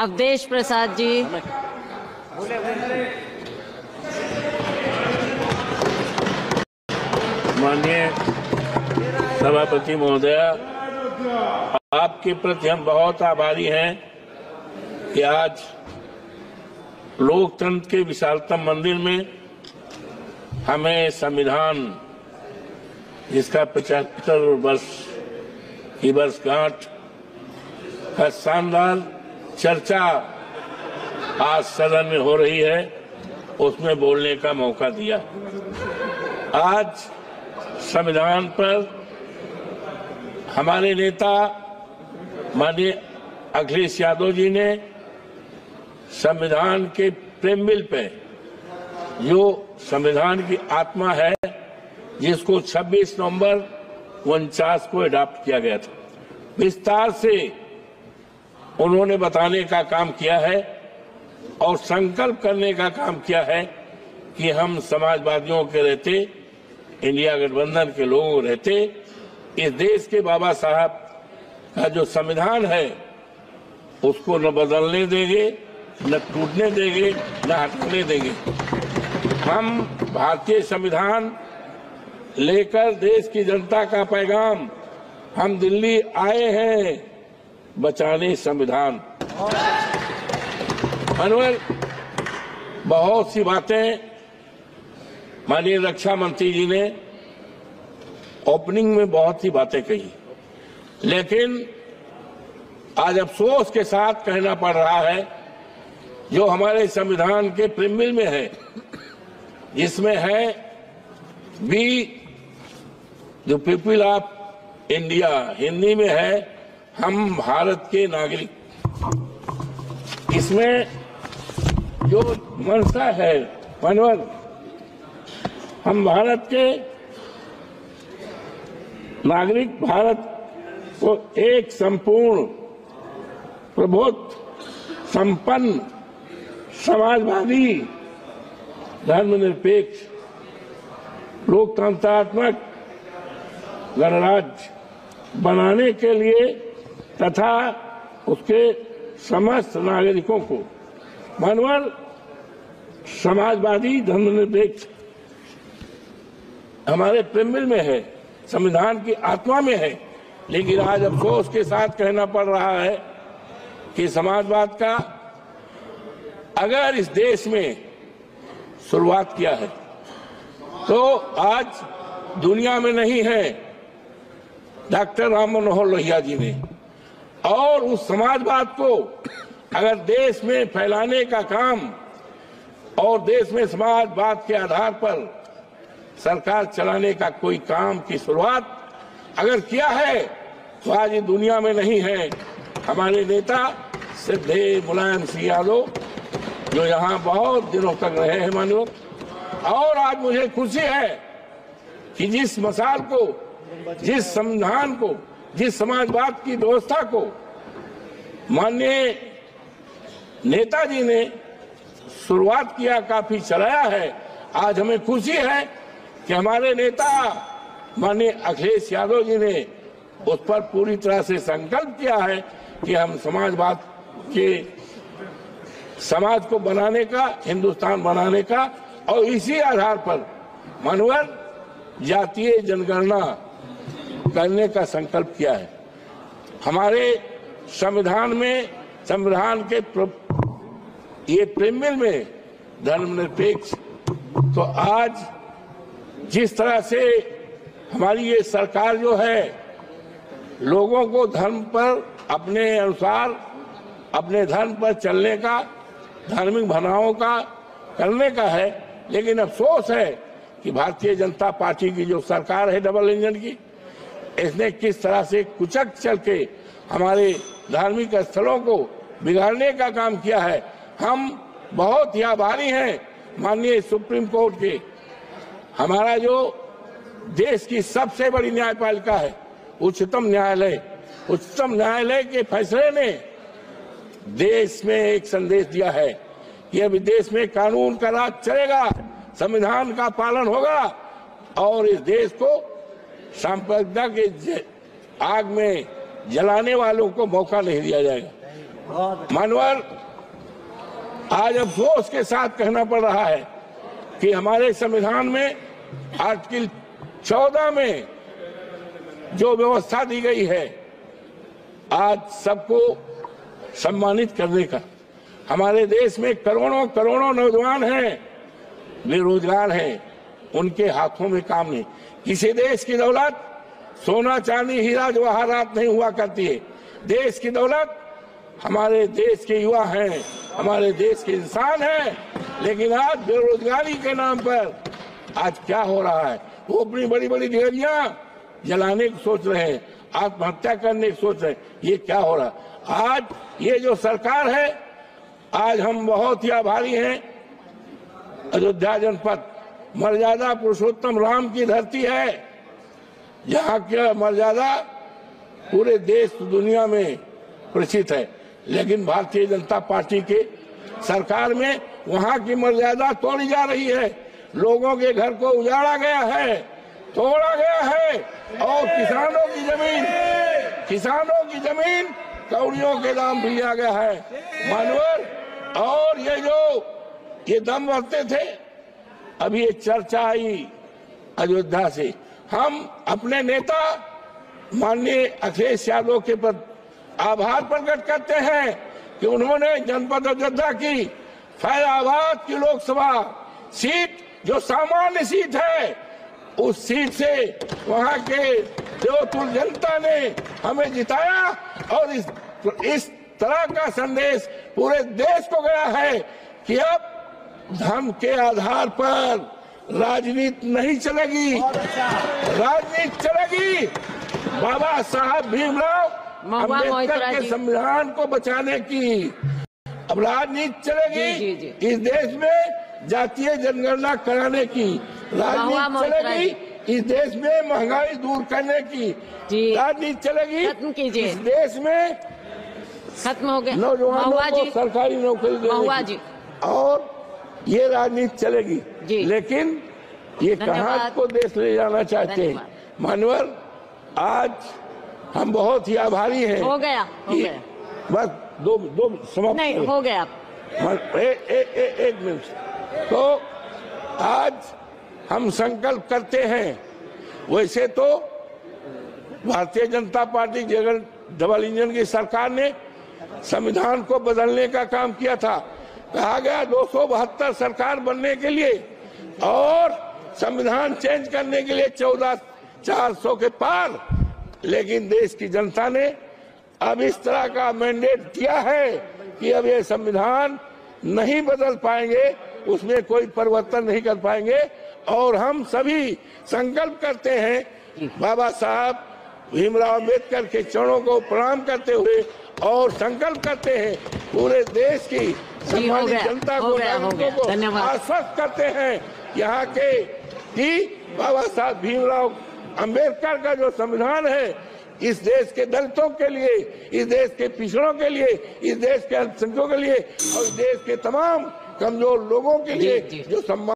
अवधेश प्रसाद जी। माननीय सभापति महोदया, आपके प्रति हम बहुत आभारी हैं कि आज लोकतंत्र के विशालतम मंदिर में हमें संविधान जिसका 75 वर्ष की वर्षगांठ का शानदार चर्चा आज सदन में हो रही है, उसमें बोलने का मौका दिया। आज संविधान पर हमारे नेता माननीय अखिलेश यादव जी ने संविधान के प्रेमबिल पे, जो संविधान की आत्मा है, जिसको 26 नवंबर 49 को अडॉप्ट किया गया था, विस्तार से उन्होंने बताने का काम किया है और संकल्प करने का काम किया है कि हम समाजवादियों के रहते, इंडिया गठबंधन के लोगों रहते, इस देश के बाबा साहब का जो संविधान है उसको न बदलने देंगे, न टूटने देंगे, न हटने देंगे। हम भारतीय संविधान लेकर देश की जनता का पैगाम हम दिल्ली आए हैं बचाने संविधान। अनवर, बहुत सी बातें माननीय रक्षा मंत्री जी ने ओपनिंग में बहुत सी बातें कही, लेकिन आज अफसोस के साथ कहना पड़ रहा है जो हमारे संविधान के प्रीमिल में है, जिसमें है we the people of India, Hindi में है हम भारत के नागरिक। इसमें जो मंशा है मनोहर, हम भारत के नागरिक, भारत को एक संपूर्ण प्रबुद्ध, संपन्न, समाजवादी, धर्मनिरपेक्ष, लोकतंत्रात्मक गणराज्य बनाने के लिए तथा उसके समस्त नागरिकों को मानव समाजवादी, धर्मनिरपेक्ष हमारे प्रेमबिल में है, संविधान की आत्मा में है। लेकिन आज अफसोस के साथ कहना पड़ रहा है कि समाजवाद का अगर इस देश में शुरुआत किया है तो आज दुनिया में नहीं है डॉक्टर राम मनोहर लोहिया जी ने, और उस समाजवाद को अगर देश में फैलाने का काम और देश में समाजवाद के आधार पर सरकार चलाने का कोई काम की शुरुआत अगर किया है तो आज ये दुनिया में नहीं है। हमारे नेता श्रद्धेय मुलायम सिंह यादव जो यहाँ बहुत दिनों तक रहे हैं मानव, और आज मुझे खुशी है कि जिस मसाल को, जिस संविधान को, जिस समाजवाद की व्यवस्था को माननीय नेताजी ने शुरुआत किया, काफी चलाया है, आज हमें खुशी है कि हमारे नेता माननीय अखिलेश यादव जी ने उस पर पूरी तरह से संकल्प किया है कि हम समाजवाद के समाज को बनाने का, हिंदुस्तान बनाने का, और इसी आधार पर मानवर जातीय जनगणना करने का संकल्प किया है। हमारे संविधान में, संविधान के ये प्रेमबिल में धर्मनिरपेक्ष, तो आज जिस तरह से हमारी ये सरकार जो है लोगों को धर्म पर अपने अनुसार, अपने धर्म पर चलने का, धार्मिक भावनाओं का करने का है, लेकिन अफसोस है कि भारतीय जनता पार्टी की जो सरकार है डबल इंजन की, इसने किस तरह से कुचक चल के हमारे धार्मिक स्थलों को बिगाड़ने का काम किया है। हम बहुत ही आभारी हैं माननीय सुप्रीम कोर्ट के, हमारा जो देश की सबसे बड़ी न्यायपालिका है उच्चतम न्यायालय, उच्चतम न्यायालय के फैसले ने देश में एक संदेश दिया है कि अभी देश में कानून का राज चलेगा, संविधान का पालन होगा और इस देश को सांप्रदायिकता के आग में जलाने वालों को मौका नहीं दिया जाएगा। मानवर, आज अफसोस के साथ कहना पड़ रहा है कि हमारे संविधान में आर्टिकल 14 में जो व्यवस्था दी गई है आज सबको सम्मानित करने का, हमारे देश में करोड़ों करोड़ों नौजवान हैं, बेरोजगार हैं, उनके हाथों में काम नहीं। किसी देश की दौलत सोना चांदी हीरा जवाहरात नहीं हुआ करती है। देश की दौलत हमारे देश के युवा हैं, हमारे देश के इंसान हैं। लेकिन आज बेरोजगारी के नाम पर आज क्या हो रहा है, वो अपनी बड़ी बड़ी डिग्रियां जलाने की सोच रहे हैं, आत्महत्या करने की सोच रहे हैं। ये क्या हो रहा है? आज ये जो सरकार है, आज हम बहुत ही आभारी हैं। अयोध्या जनपद मर्यादा पुरुषोत्तम राम की धरती है, यहाँ की मर्यादा पूरे देश दुनिया में प्रसिद्ध है। लेकिन भारतीय जनता पार्टी के सरकार में वहाँ की मर्यादा तोड़ी जा रही है, लोगों के घर को उजाड़ा गया है, तोड़ा गया है, और किसानों की जमीन कौड़ियों के दाम भी लिया गया है। मानवर, और ये दम भरते थे, अभी ये चर्चा आई अयोध्या से। हम अपने नेता माननीय अखिलेश यादव के प्रति आभार प्रकट करते हैं कि उन्होंने जनपद अयोध्या की फैजाबाद की लोकसभा सीट, जो सामान्य सीट है, उस सीट से वहां के देवतुल जनता ने हमें जिताया, और इस तरह का संदेश पूरे देश को गया है कि अब धर्म के आधार पर राजनीति नहीं चलेगी, राजनीति चलेगी बाबा साहब भीमराव अम्बेडकर के संविधान को बचाने की। अब राजनीति चलेगी इस देश में जातीय जनगणना कराने की, राजनीति चलेगी इस देश में महंगाई दूर करने की, राजनीति चलेगी इस देश में खत्म हो गया नौजवानों को सरकारी नौकरी देने की, और ये राजनीति चलेगी। लेकिन ये कहाँ को देश ले जाना चाहते हैं? मानवर, आज हम बहुत ही आभारी हैं। हो गया। बस दो समाप्त नहीं हो गया। एक मिनट। तो आज हम संकल्प करते हैं, वैसे तो Bharatiya Janata party Jagan double engine की सरकार ने संविधान को बदलने का काम किया था। कहा गया 272 सरकार बनने के लिए और संविधान चेंज करने के लिए 14,400 के पार, लेकिन देश की जनता ने अब इस तरह का मैंडेट दिया है कि अब ये संविधान नहीं बदल पाएंगे, उसमें कोई परिवर्तन नहीं कर पाएंगे। और हम सभी संकल्प करते हैं बाबा साहब भीमराव अम्बेडकर के चरणों को प्रणाम करते हुए, और संकल्प करते हैं पूरे देश की सम्मानित जनता को, नागरिकों को आश्वस्त करते हैं यहाँ के कि बाबा साहब भीमराव अम्बेडकर का जो संविधान है, इस देश के दलितों के लिए, इस देश के पिछड़ों के लिए, इस देश के अल्पसंख्यकों के लिए, और इस देश के तमाम कमजोर लोगों के लिए जो सम्मान